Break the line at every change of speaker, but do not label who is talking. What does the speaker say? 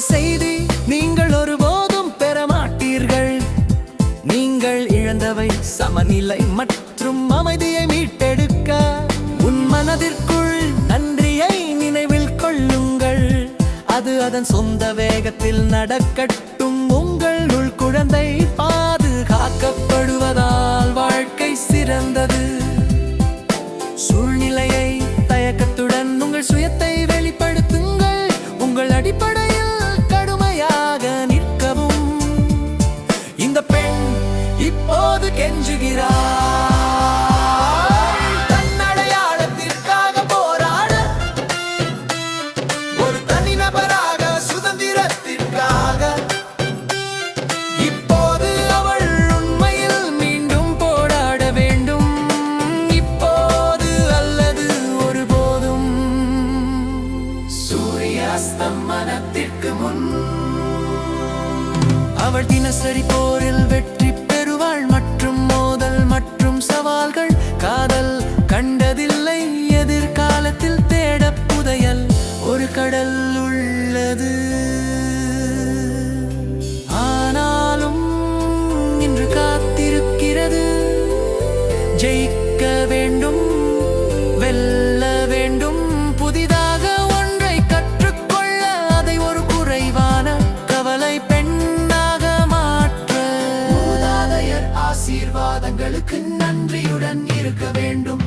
ஒரு செய்தி, நீங்கள் ஒருபோதும் பெற மாட்டீர்கள். நீங்கள் இழந்தவை சமநிலை மற்றும் அமைதியை மீட்டெடுக்க உன் மனதிற்குள் நன்றியை நினைவில் கொள்ளுங்கள். அது அதன் சொந்த வேகத்தில் நடக்கட்டும். உங்கள் உள் குழந்தை பாதுகாக்கப்படுவதால் வாழ்க்கை சிறந்தது. சூழ்நிலையை தயக்கத்துடன் உங்கள் சுயத்தை வெளிப்படுத்துங்கள். உங்கள் அடிப்படையில் கடுமையாக நிற்கவும். இந்த பெண் இப்போது கெஞ்சுகிறாள், தன்னடையாளத்திற்காக போராட, ஒரு தனிநபராக, சுதந்திரத்திற்காக. இப்போது அவள் உண்மையில் மீண்டும் போராட வேண்டும். இப்போது அல்லது ஒருபோதும். சூரிய அஸ்தமனத்திற்கு முன் அவள் தினசரி போரில் வெற்றி பெறுவாள். மற்றும் மோதல் மற்றும் சவால்கள் காதல் கண்டதில்லை. எதிர்காலத்தில் தேட புதையல் ஒரு கடல் உள்ளது. ஆனாலும் இன்று காத்திருக்கிறது. ஜெயிக்க வேண்டும், வெல்ல வேண்டும், புதிதாக ஒன்றை கற்றுக்கொள்ள, அதை ஒரு குறைவான கவலை பெண்ணாக மாற்ற. மூதாதையர் ஆசீர்வாதங்களுக்கு நன்றியுடன் இருக்க வேண்டும்.